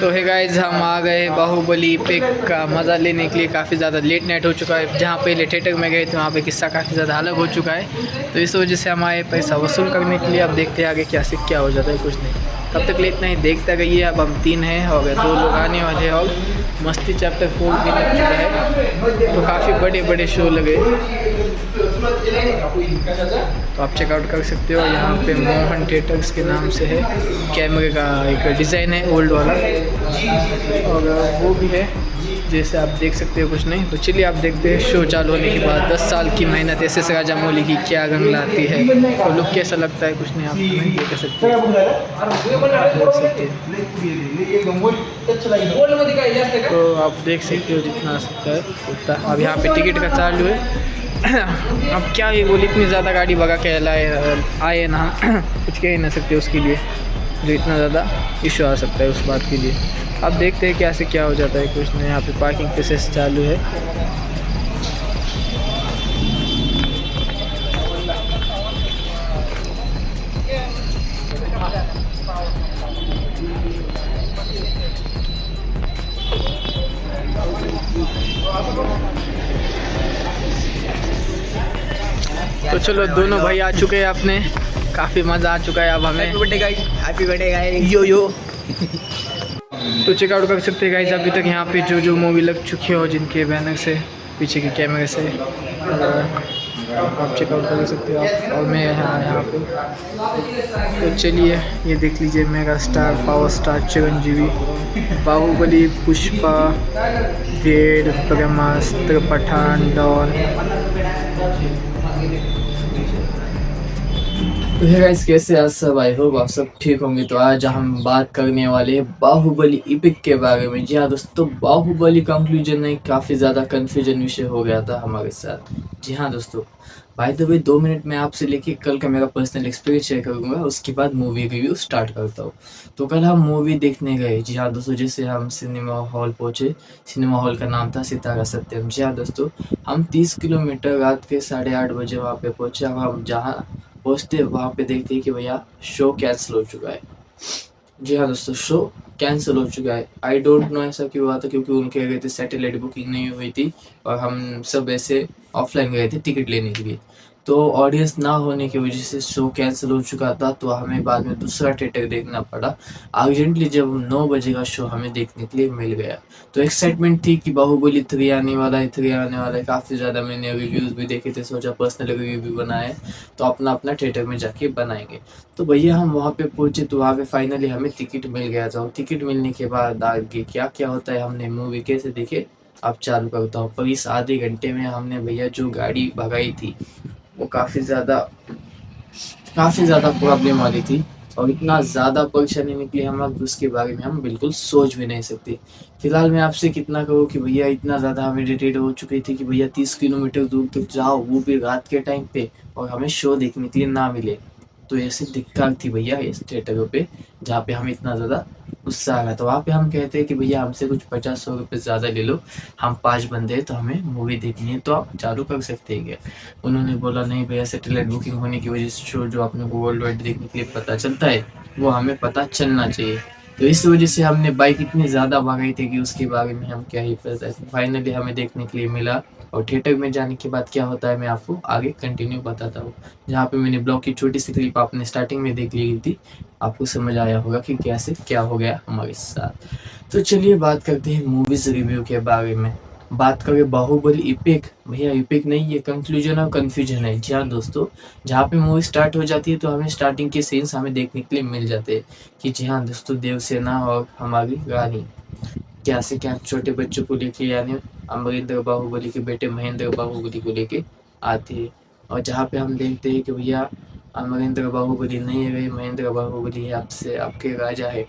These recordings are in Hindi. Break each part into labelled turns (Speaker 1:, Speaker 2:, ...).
Speaker 1: तो है गाइज, हम आ गए बाहुबली पिक का मज़ा लेने के लिए। काफ़ी ज़्यादा लेट नाइट हो चुका है। जहाँ पहले थिएटर में गए थे वहाँ पे किस्सा काफ़ी ज़्यादा अलग हो चुका है, तो इस वजह से हम आए पैसा वसूल करने के लिए। अब देखते हैं आगे क्या से क्या हो जाता है, कुछ नहीं। तब तक इतना ही देखते गइए। अब हम 3 हैं और 2 लोग आने वाले हैं और मस्ती चैप्टर 4 भी लग चुका है, तो काफ़ी बड़े बड़े शो लगे, तो आप चेकआउट कर सकते हो। यहाँ पे मोहन थिएटर्स के नाम से है। कैमरे का एक डिज़ाइन है ओल्ड वाला, और वो भी है जैसे आप देख सकते हो। कुछ नहीं, तो चलिए आप देखते हैं शो चालू होने के बाद 10 साल की मेहनत एस राजामौली की क्या रंग लाती है। तो लुक कैसा लगता है, कुछ नहीं, आप कमेंट देख सकते हैं। तो आप देख सकते हो जितना आ सकता है उतना। अब यहाँ पे टिकट का चालू है। अब क्या ये बोली, इतनी ज़्यादा गाड़ी भगा के आए ना, हम कुछ कह ही नहीं सकते उसके लिए, जो इतना ज़्यादा इशू आ सकता है उस बात के लिए। अब देखते हैं क्या से क्या हो जाता है, कुछ नहीं। यहाँ पे पार्किंग प्रोसेस चालू है। तो चलो, दोनों भाई आ चुके हैं अपने, काफ़ी मज़ा आ चुका है। अब हमें हैप्पी बर्थडे गाइस, यो यो। तो चेकआउट कर सकते हैं गाइस अभी तक यहाँ पे जो मूवी लग चुकी हो, जिनके बैनर से, पीछे के कैमरे से, आप चेकआउट कर सकते हो आप। और मैं यहाँ पे, तो चलिए ये देख लीजिए। Mega star, power star Chiranjeevi, Baahubali, Pushpa, Ved, Brahmastra, Pathaan, Don. तो है गाइस, कैसे आज सब? आई होप आप सब ठीक होंगे। तो आज हम बात करने वाले हैं बाहुबली इपिक के बारे में। जी हाँ दोस्तों, बाहुबली कंक्लूजन में काफ़ी ज़्यादा कन्फ्यूजन विषय हो गया था हमारे साथ। जी हाँ दोस्तों, बाय द वे 2 मिनट में आपसे लेके कल का मेरा पर्सनल एक्सपीरियंस शेयर करूँगा, उसके बाद मूवी रिव्यू स्टार्ट करता हूँ। तो कल हम मूवी देखने गए। जी हाँ दोस्तों, जैसे हम सिनेमा हॉल पहुँचे। सिनेमा हॉल का नाम था सितारा सत्यम। जी हाँ दोस्तों, हम 30 किलोमीटर रात के 8:30 बजे वहाँ पे पहुँचे। हम जहाँ पहुँचते वहाँ पे देखते हैं कि भैया शो कैंसिल हो चुका है। जी हाँ दोस्तों, शो कैंसिल हो चुका है। आई डोंट नो ऐसा क्यों हुआ था, क्योंकि उनके गए थे सैटेलाइट बुकिंग नहीं हुई थी और हम सब ऐसे ऑफलाइन गए थे टिकट लेने के लिए। तो ऑडियंस ना होने की वजह से शो कैंसिल हो चुका था, तो हमें बाद में दूसरा थिएटर देखना पड़ा अर्जेंटली। जब 9 बजे का शो हमें देखने के लिए मिल गया, तो एक्साइटमेंट थी कि बाहुबली 3 आने वाला है, 3 आने वाला है। काफ़ी ज़्यादा मैंने रिव्यूज़ भी देखे थे, सोचा पर्सनल रिव्यू भी बनाए, तो अपना अपना थिएटर में जाके बनाएंगे। तो भैया हम वहाँ पे पहुँचे, तो वहाँ पे फाइनली हमें टिकट मिल गया था। टिकट मिलने के बाद आगे क्या क्या होता है, हमने मूवी कैसे देखे अब चालू करता हूँ। पर इस आधे घंटे में हमने भैया जो गाड़ी भगाई थी वो काफ़ी ज़्यादा प्रॉब्लम वाली थी, और इतना ज़्यादा परेशानी निकली हम, अब उसके बारे में हम बिल्कुल सोच भी नहीं सकते। फिलहाल मैं आपसे कितना कहूँ कि भैया इतना ज़्यादा हमें इरिटेट हो चुकी थी कि भैया 30 किलोमीटर दूर तक जाओ, वो भी रात के टाइम पे, और हमें शो देखने के लिए ना मिले। तो ऐसे दिक्कत थी भैया इस थिएटरों पे, जहाँ पे हमें इतना ज़्यादा गुस्सा आ रहा। तो वहाँ पे हम कहते हैं कि भैया हमसे कुछ 50-100 रुपये ज़्यादा ले लो, हम 5 बंदे हैं तो हमें मूवी देखनी है, तो आप चालू कर सकते हैं क्या? उन्होंने बोला नहीं भैया, सैटेलाइट बुकिंग होने की वजह से शो जो अपने को वर्ल्ड वाइड देखने के लिए पता चलता है, वो हमें पता चलना चाहिए। तो इस वजह से हमने बाइक इतनी ज़्यादा भगाई थी कि उसके बारे में हम क्या ही पता है। फाइनली हमें देखने के लिए मिला, और थिएटर में जाने के बाद क्या होता है मैं आपको आगे कंटिन्यू बताता हूँ। जहाँ पे मैंने ब्लॉग की छोटी सी क्लिप आपने स्टार्टिंग में देख ली थी, आपको समझ आया होगा कि कैसे क्या हो गया हमारे साथ। तो चलिए बात करते हैं मूवीज़ रिव्यू के बारे में। बात करें बाहुबली इपिक, भैया इपिक नहीं, ये कंक्लूजन और कन्फ्यूजन है। जी हाँ दोस्तों, जहाँ पे मूवी स्टार्ट हो जाती है तो हमें स्टार्टिंग के सीन्स हमें देखने के लिए मिल जाते हैं कि जी हाँ दोस्तों, देवसेना और हमारी रानी क्या से क्या छोटे बच्चों को लेके, यानी अमरिंदर बाहुबली के बेटे महेंद्र बाहुबली को लेके आती है। और जहाँ पे हम देखते हैं कि भैया अमरिंदर बाहुबली नहीं है, महेंद्र बाहुबली है, आपसे आपके राजा है।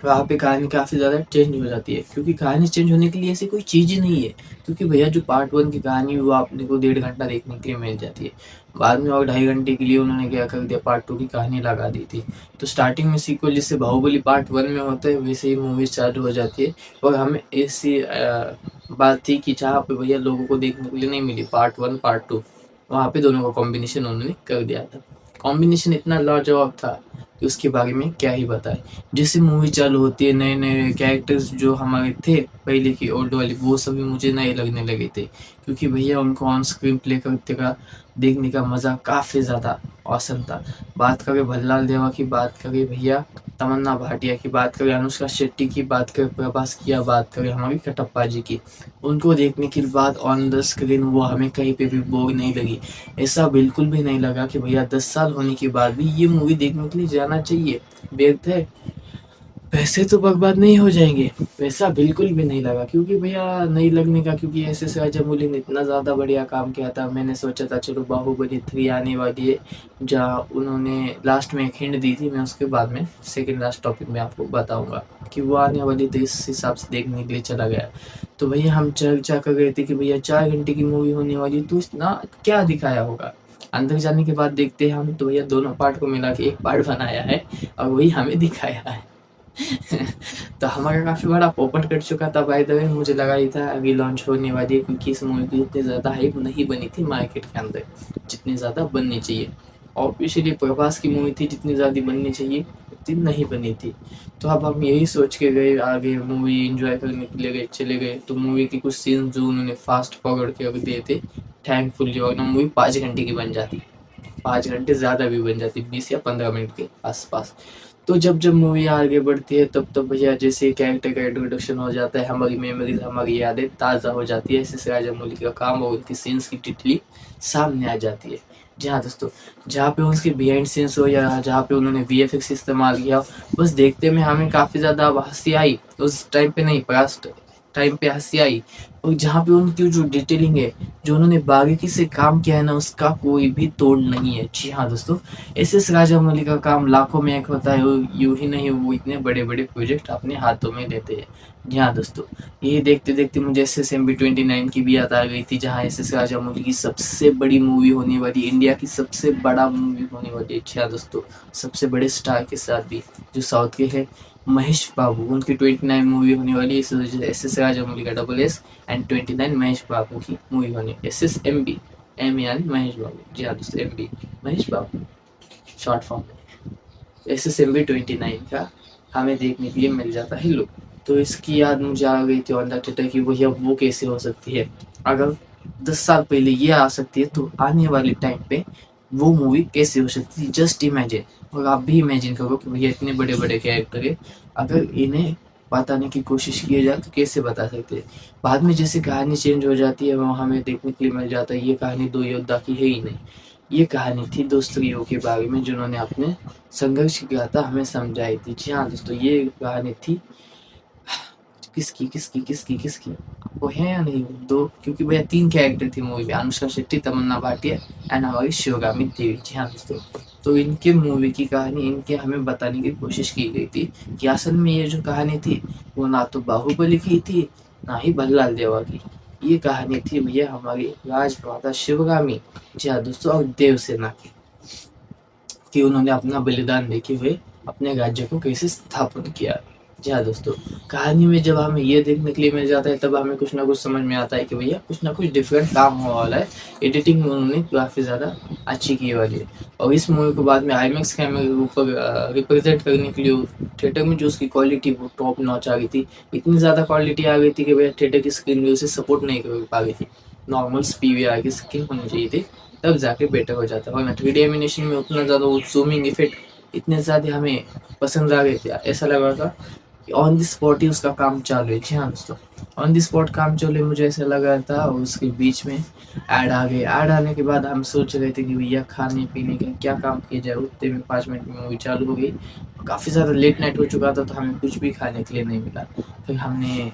Speaker 1: वहाँ पे कहानी काफ़ी ज़्यादा चेंज हो जाती है, क्योंकि कहानी चेंज होने के लिए ऐसी कोई चीज़ ही नहीं है। क्योंकि भैया जो पार्ट 1 की कहानी वो आपने को 1.5 घंटा देखने के लिए मिल जाती है, बाद में और 2.5 घंटे के लिए उन्होंने क्या कर दिया, पार्ट 2 की कहानी लगा दी थी। तो स्टार्टिंग में सीक्वल जैसे बाहुबली पार्ट 1 में होता है, वैसे ही मूवी चालू हो जाती है। और हमें ऐसी बात थी कि जहाँ पे भैया लोगों को देखने के लिए नहीं मिली पार्ट 1 पार्ट 2, वहाँ पे दोनों का कॉम्बिनेशन उन्होंने कर दिया था। कॉम्बिनेशन इतना लाजवाब था कि उसके बारे में क्या ही बताएं। जैसे मूवी चालू होती है, नए नए कैरेक्टर्स जो हमारे थे पहले की ओल्ड वाले, वो सभी मुझे नए लगने लगे थे, क्योंकि भैया उनको ऑन स्क्रीन प्ले करते का देखने का मज़ा काफ़ी ज़्यादा औसम था। बात करें भल्लाल देवा की, बात करें भैया तमन्ना भाटिया की, बात करें अनुष्का शेट्टी की, बात करें प्रभास की, या बात करें हमारी कटप्पा जी की, उनको देखने के बाद ऑन द स्क्रीन वो हमें कहीं पे भी बोर नहीं लगी। ऐसा बिल्कुल भी नहीं लगा कि भैया 10 साल होने के बाद भी ये मूवी देखने के लिए जाना चाहिए, व्यर्थ है, पैसे तो बर्बाद नहीं हो जाएंगे, वैसा बिल्कुल भी नहीं लगा। क्योंकि भैया नहीं लगने का, क्योंकि एस.एस. राजामौली ने इतना ज़्यादा बढ़िया काम किया था। मैंने सोचा था चलो बाहुबली 3 आने वाली है, जहाँ उन्होंने लास्ट में एक हिंट दी थी, मैं उसके बाद में सेकंड लास्ट टॉपिक में आपको बताऊंगा कि वो आने वाली, तो इस हिसाब से देखने के लिए चला गया। तो भैया हम चर्चा कर रहे थे कि भैया 4 घंटे की मूवी होने वाली, तो इतना क्या दिखाया होगा। अंदर जाने के बाद देखते हैं हम, तो भैया दोनों पार्ट को मिला के एक पार्ट बनाया है और वही हमें दिखाया है। तो हमारा काफ़ी बड़ा पोपट कट चुका था बाय द वे। मुझे लगा ही था अभी लॉन्च होने वाली है, क्योंकि इस मूवी की इतनी ज़्यादा हाइप नहीं बनी थी मार्केट के अंदर जितनी ज़्यादा बननी चाहिए। ऑब्वियसली प्रभास की मूवी थी, जितनी ज़्यादा बननी चाहिए उतनी नहीं बनी थी। तो अब हम यही सोच के गए आगे मूवी एंजॉय करने के लिए गए, चले गए। तो मूवी के कुछ सीन जो उन्होंने फास्ट फॉरवर्ड के रख दिए थे, थैंकफुली, वरना मूवी 5 घंटे की बन जाती, 5 घंटे ज़्यादा भी बन जाती, 20 या 15 मिनट के आसपास। तो जब जब मूवी आगे बढ़ती है, तब तब भैया जैसे कैरेक्टर का इंट्रोडक्शन हो जाता है, हमारी मेमोरीज, हमारी यादें ताज़ा हो जाती है। एस.एस. राजामौली का काम और उनकी सीन्स की तितली सामने आ जाती है। जी हाँ दोस्तों, जहाँ पे उसके बिहाइंड सीन्स हो या जहाँ पे उन्होंने वीएफएक्स इस्तेमाल किया, बस देखते में हमें काफ़ी ज़्यादा हंसी आई। उस टाइम पे नहीं, पास्ट टाइम पे हंसी आई। और जहाँ पे उनकी जो डिटेलिंग है, जो उन्होंने बारीकी से काम किया है ना, उसका कोई भी तोड़ नहीं है। जी हाँ दोस्तों, एस.एस. राजामौली का काम लाखों में एक होता है। यूं ही नहीं, वो इतने बड़े बड़े प्रोजेक्ट अपने हाथों में लेते हैं। जी हाँ दोस्तों, ये देखते देखते मुझे SSMB 29 की भी याद आ गई थी, जहाँ एस.एस. राजामौली की सबसे बड़ी मूवी होने वाली, इंडिया की सबसे बड़ा मूवी होने वाली है। जी हाँ दोस्तों, सबसे बड़े स्टार के साथ भी, जो साउथ के हैं, महेश बाबू, उनकी 29 मूवी होने वाली है। इस वजह से एस.एस. राजामौली का डबल एस एंड 29 महेश बाबू की मूवी होनी है। SSMB, एम यानी महेश बाबू। जी हाँ दोस्तों, MB महेश बाबू शॉर्ट फॉर्म में। SSMB 29 का हमें देखने के लिए मिल जाता है लुक। तो इसकी याद मुझे आ गई थी ऑन द थिएटर की, भैया वो कैसे हो सकती है। अगर 10 साल पहले ये आ सकती है, तो आने वाले टाइम पे वो मूवी कैसे हो सकती है, जस्ट इमेजिन। और आप भी इमेजिन करो कि भैया इतने बड़े बड़े कैरेक्टर है, अगर इन्हें बताने की कोशिश की जाए तो कैसे बता सकते हैं। बाद में जैसे कहानी चेंज हो जाती है, वो हमें देखने के लिए मिल जाता है, ये कहानी 2 योद्धा की है ही नहीं, ये कहानी थी 2 स्त्रियों के बारे में, जिन्होंने अपने संघर्ष की गाथा हमें समझाई थी। जी हाँ दोस्तों, ये कहानी थी किसकी किसकी किसकी किसकी, वो है या नहीं दो, क्योंकि भैया 3 कैरेक्टर थी मूवी में, अनुष्का शेट्टी, तमन्ना भाटिया एंड हमारी शिवगामी देवी। जी हाँ दोस्तों, तो इनके मूवी की कहानी इनके हमें बताने की कोशिश की गई थी कि असल में ये जो कहानी थी, वो ना तो बाहुबली की थी, ना ही भल्लाल देवा की। ये कहानी थी भैया हमारी राजमाता शिवगामी, जी हाँ दोस्तों, और देवसेना की, कि उन्होंने अपना बलिदान देते हुए अपने राज्य को कैसे स्थापन किया। जी हाँ दोस्तों, कहानी में जब हमें ये देखने के लिए मिल जाता है, तब हमें कुछ ना कुछ समझ में आता है कि भैया कुछ ना कुछ डिफरेंट काम होने वाला है। एडिटिंग उन्होंने काफ़ी ज़्यादा अच्छी की वाली है। और इस मूवी को बाद में IMAX कैमरे के ऊपर रिप्रेजेंट करने के लिए थिएटर में जो उसकी क्वालिटी वो टॉप नॉच आ गई थी। इतनी ज़्यादा क्वालिटी आ गई थी कि भैया थिएटर की स्क्रीन भी उसे सपोर्ट नहीं कर पा रही थी। नॉर्मल PVR की स्क्रीन होनी चाहिए थी, तब जाके बेटर हो जाता है। और 3D एनिमेशन में उतना ज़्यादा वो जूमिंग इफेक्ट इतने ज़्यादा हमें पसंद आ गए थे, ऐसा लग रहा था कि ऑन द स्पॉट ही उसका काम चालू है। जी हाँ दोस्तों, ऑन द स्पॉट काम चालू है, मुझे ऐसा लग रहा था। और उसके बीच में ऐड आ गए, ऐड आने के बाद हम सोच रहे थे कि भैया खाने पीने का क्या काम किया जाए। उतने में 5 मिनट में मूवी चालू हो गई। काफ़ी ज़्यादा लेट नाइट हो चुका था, तो हमें कुछ भी खाने के लिए नहीं मिला। फिर हमने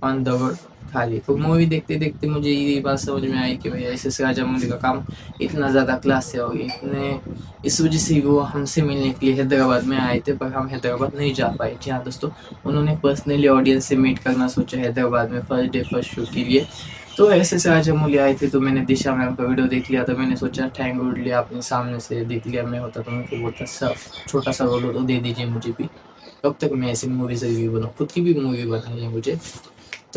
Speaker 1: ऑन द वर्ड खा ली। तो मूवी देखते देखते मुझे ये बात समझ में आई कि भैया एस.एस. राजामौली का काम इतना ज़्यादा क्लास से हो गया, इतने इस वजह से वो हमसे मिलने के लिए हैदराबाद में आए थे, पर हम हैदराबाद नहीं जा पाए। जी हाँ दोस्तों, उन्होंने पर्सनली ऑडियंस से मीट करना सोचा हैदराबाद में फर्स्ट डे फर्स्ट शो के लिए। तो एस.एस. राजामौली आए थे, तो मैंने दिशा मैम का वीडियो देख लिया था। मैंने सोचा थैंक गुड लिया, अपने सामने से देख लिया। मैं होता तो उनको बोलता सर छोटा सा रोल हो तो दे दीजिए मुझे भी, कब तक मैं ऐसी मूवी से रिव्यू बनाऊँ, खुद की भी मूवी बनानी है मुझे।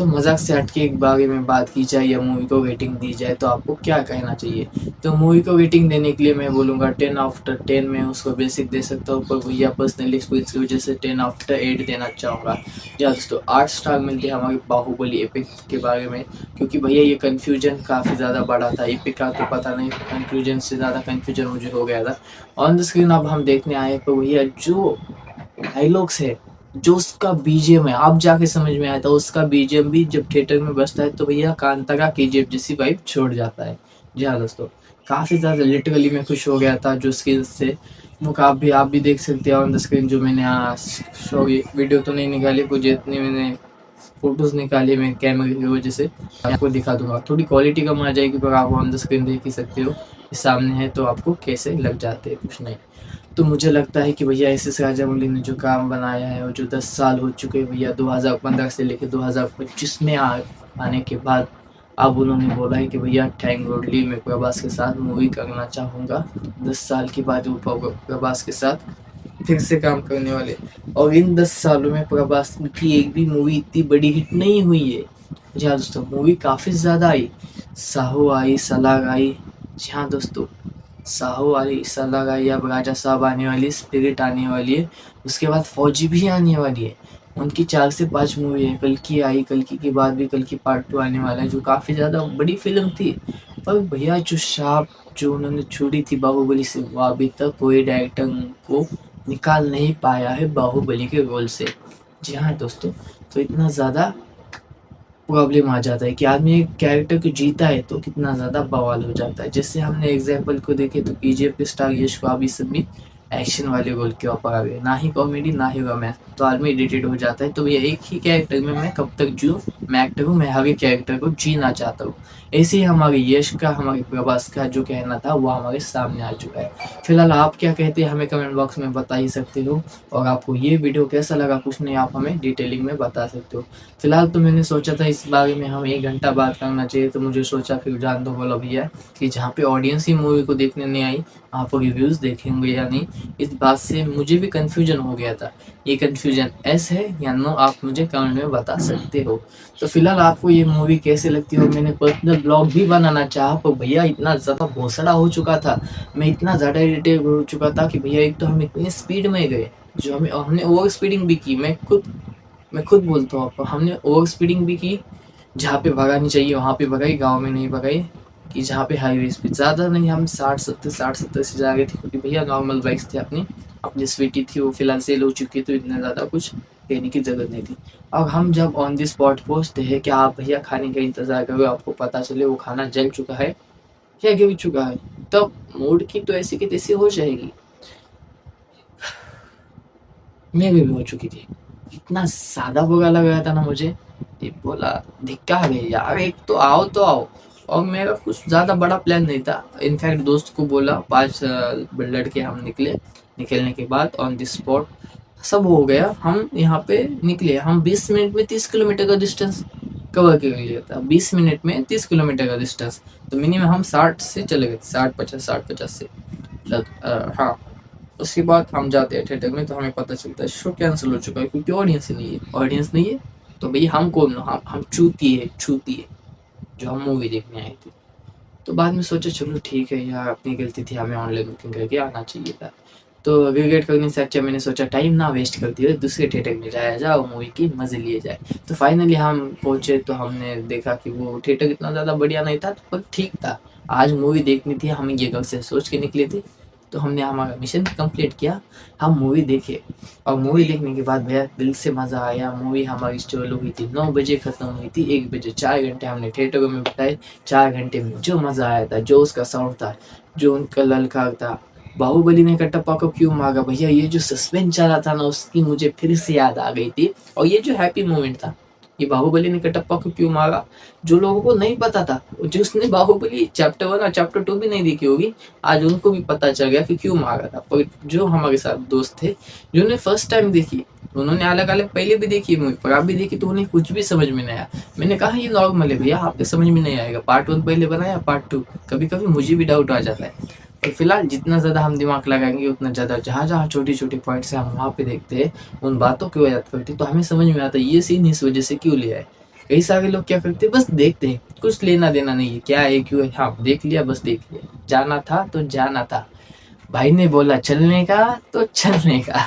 Speaker 1: तो मजाक से हटके एक बारे में बात की जाए या मूवी को रेटिंग दी जाए तो आपको क्या कहना चाहिए? तो मूवी को रेटिंग देने के लिए मैं बोलूँगा 10/10 में उसको बेसिक दे सकता हूँ, पर भैया पर्सनल एक्सपीरियंस की वजह से 10/8 देना चाहूँगा। जी हाँ दोस्तों, 8 स्टार मिलते हैं हमारे बाहुबली एपिक के बारे में, क्योंकि भैया ये कन्फ्यूजन काफ़ी ज़्यादा बड़ा था। एपिक का तो पता नहीं, कन्फ्यूजन से ज़्यादा कन्फ्यूजन मुझे हो गया था। ऑन द स्क्रीन अब हम देखने आए तो भैया जो डायलॉग्स है, जो उसका बीजीएम है, आप जाके समझ में आया था। उसका बीजीएम भी जब थिएटर में बजता है तो भैया कांतारा केजीएफ जैसी वाइब छोड़ जाता है। जी हाँ दोस्तों, काफ़ी ज़्यादा लिटरली मैं खुश हो गया था जो स्किल्स से। वो आप भी देख सकते हैं ऑन द स्क्रीन। जो मैंने सॉरी वीडियो तो नहीं निकाली, कुछ जितनी मैंने फोटोज निकाली मैं कैमरे की वजह से आपको दिखा दूंगा। थोड़ी क्वालिटी कम आ जाएगी पर आप ऑन द स्क्रीन देख ही सकते हो, सामने है तो आपको कैसे लग जाते हैं, कुछ नहीं। तो मुझे लगता है कि भैया एस राजामौली ने जो काम बनाया है और जो 10 साल हो चुके हैं भैया, 2015 से लेकर 2025 में आने के बाद अब उन्होंने बोला है कि भैया थैंक गॉड ली, मैं प्रभास के साथ मूवी करना चाहूँगा। 10 साल के बाद वो प्रभास के साथ फिर से काम करने वाले। और इन 10 सालों में प्रभास की एक भी मूवी इतनी बड़ी हिट नहीं हुई है। जी हाँ दोस्तों, मूवी काफ़ी ज़्यादा आई। साहो आई, सलार आई। जी हाँ दोस्तों, साहो वाली, सलार आई, अब राजा साहब आने वाली, स्पिरिट आने वाली है, उसके बाद फौजी भी आने वाली है। उनकी 4 से 5 मूवी है। कल्कि आई, कल्कि के बाद भी कल्कि पार्ट 2 आने वाला है, जो काफ़ी ज़्यादा बड़ी फिल्म थी। पर भैया जो छाप जो उन्होंने छोड़ी थी बाहुबली से, वो अभी तक कोई डायरेक्टर को निकाल नहीं पाया है बाहुबली के रोल से। जी हाँ दोस्तों, तो इतना ज़्यादा प्रॉब्लम आ जाता है कि आदमी एक कैरेक्टर को जीता है तो कितना ज़्यादा बवाल हो जाता है। जैसे हमने एग्जाम्पल को देखे तो केजीएफ के स्टार यश बाबी सब भी एक्शन वाले रोल के ऊपर आ गए, ना ही कॉमेडी ना ही रोमांस, तो आदमी इरिटेट हो जाता है। तो ये एक ही कैरेक्टर में मैं कब तक जीऊँ, मैं एक्टर हूँ, मैं हर एक कैरेक्टर को जीना चाहता हूँ। ऐसे ही हमारे यश का, हमारे प्रभास का जो कहना था वो हमारे सामने आ चुका है। फिलहाल आप क्या कहते हैं हमें कमेंट बॉक्स में बता ही सकते हो, और आपको ये वीडियो कैसा लगा कुछ नहीं आप हमें डिटेलिंग में बता सकते हो। फिलहाल तो मैंने सोचा था इस बारे में हम 1 घंटा बात करना चाहिए, तो मुझे सोचा फिर जान दो बोला भैया कि जहाँ पे ऑडियंस ही मूवी को देखने नहीं आई, आप रिव्यूज़ देखेंगे या नहीं, इस बात से मुझे भी कन्फ्यूजन हो गया था। ये कन्फ्यूजन एस है या नो, आप मुझे कमेंट में बता सकते हो। तो फिलहाल आपको ये मूवी कैसे लगती है, और मैंने पर्सनल ब्लॉग भी बनाना चाहा पर भैया इतना ज़्यादा भोसड़ा हो चुका था, मैं इतना ज़्यादा इरिटेट हो चुका था कि भैया एक तो हम इतनी स्पीड में गए, जो हमने ओवर स्पीडिंग भी की। मैं खुद बोलता हूँ आपको, हमने ओवर स्पीडिंग भी की। जहाँ पे भगानी चाहिए वहाँ पे भगाई, गांव में नहीं भगाई। कि जहाँ पे हाईवे स्पीड ज़्यादा नहीं, हम 60-70 से जा रहे थे, क्योंकि भैया नॉर्मल बाइक्स थे अपनी स्वीटी थी, वो फिलहाल सेल हो चुकी है, तो इतना ज़्यादा कुछ कहने की ज़रूरत नहीं थी। अब हम जब ऑन द स्पॉट पहुँचते हैं कि आप भैया खाने का इंतज़ार करो, आपको पता चले वो खाना जल चुका है या गिर चुका है, तब मूड की तो ऐसी की तैसी हो जाएगी। मेरी भी हो चुकी थी, इतना ज़्यादा बुरा लग रहा था ना मुझे। ये बोला धिक्कार है यार, एक तो आओ। और मेरा कुछ ज़्यादा बड़ा प्लान नहीं था। इनफैक्ट दोस्त को बोला, 5 लड़के हम निकले। निकलने के बाद ऑन द स्पॉट सब हो गया, हम यहाँ पे निकले। हम 20 मिनट में 30 किलोमीटर का डिस्टेंस कवर कर लिया था। 20 मिनट में 30 किलोमीटर का डिस्टेंस, तो मिनिमम हम 60 से चले गए, 60-50 से। हाँ, उसके बाद हम जाते हैं थिएटर में, तो हमें पता चलता है शो कैंसिल हो चुका है, क्योंकि ऑडियंस नहीं है। तो भैया हम कौन, हम छूती है जो हम मूवी देखने आए थे। तो बाद में सोचा चलो ठीक है यार, अपनी गलती थी, हमें ऑनलाइन बुकिंग करके आना चाहिए था। तो रिग्रेट करने से अच्छा मैंने सोचा टाइम ना वेस्ट करते हुए दूसरे थिएटर में जाया जाए और मूवी की मज़े लिए जाए। तो फाइनली हम पहुंचे, तो हमने देखा कि वो थिएटर इतना ज़्यादा बढ़िया नहीं था, पर ठीक था। आज मूवी देखनी थी, हम ये घर से सोच के निकले थे, तो हमने हमारा मिशन कंप्लीट किया। हम मूवी देखे, और मूवी देखने के बाद भैया दिल से मज़ा आया। मूवी हमारी चालू हुई थी 9 बजे, ख़त्म हुई थी 1 बजे। 4 घंटे हमने थिएटर में बिताए। 4 घंटे में जो मज़ा आया था, जो उसका साउंड था, जो उनका ललकार था, बाहुबली ने कटप्पा को क्यों मारा भैया, ये जो सस्पेंस चला था ना, उसकी मुझे फिर से याद आ गई थी। और ये जो हैप्पी मोमेंट था, ये बाहुबली ने कटप्पा को क्यों मारा, जो लोगों को नहीं पता था, जिसने बाहुबली चैप्टर 1 और चैप्टर 2 भी नहीं देखी होगी, आज उनको भी पता चल गया कि क्यों मारा था। पर जो हमारे साथ दोस्त थे जिन्होंने फर्स्ट टाइम देखी, उन्होंने अलग अलग पहले भी देखी मूवी, पर आप भी देखी, तो उन्हें कुछ भी समझ में नहीं आया। मैंने कहा ये नॉर्मल है भैया, आपके समझ में नहीं आएगा, पार्ट 1 पहले बनाया, पार्ट 2 कभी कभी मुझे भी डाउट आ जाता है। तो फिलहाल जितना ज़्यादा हम दिमाग लगाएंगे उतना ज़्यादा, जहाँ जहाँ छोटी छोटी पॉइंट्स है हम वहाँ पे देखते हैं, उन बातों को याद करते, तो हमें समझ में आता है ये सीन इस वजह से क्यों लिया है। कई सारे लोग क्या करते हैं, बस देखते हैं, कुछ लेना देना नहीं है, क्या है क्यों है, हाँ देख लिया, बस देख लिया, जाना था तो जाना था, भाई ने बोला चलने का तो चलने का,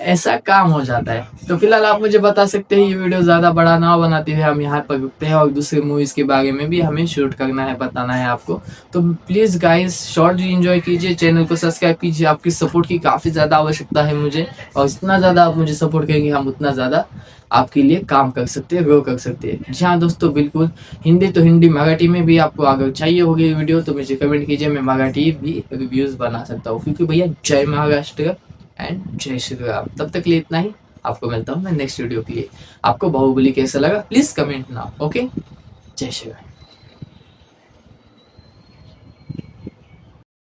Speaker 1: ऐसा काम हो जाता है। तो फिलहाल आप मुझे बता सकते हैं, ये वीडियो ज्यादा बड़ा ना बनाते हुए हम यहाँ पर रुकते हैं और दूसरे मूवीज के बारे में भी हमें शूट करना है, बताना है आपको। तो प्लीज गाइस शॉर्ट एंजॉय कीजिए, चैनल को सब्सक्राइब कीजिए, आपकी सपोर्ट की काफी ज्यादा आवश्यकता है मुझे, और जितना ज्यादा आप मुझे सपोर्ट करेंगे हम उतना ज्यादा आपके लिए काम कर सकते हैं, ग्रो कर सकते हैं। जी हाँ दोस्तों, बिल्कुल हिंदी तो हिंदी, मराठी में भी आपको अगर चाहिए होगी वीडियो तो मुझे कमेंट कीजिए, मैं मराठी भी रिव्यूज बना सकता हूँ, क्योंकि भैया जय महाराष्ट्र एंड जय श्री राम। तब तक के लिए इतना ही, आपको मिलता हूँ मैं नेक्स्ट वीडियो के लिए। आपको बाहुबली कैसा लगा प्लीज कमेंट ना, ओके, जय श्री राम।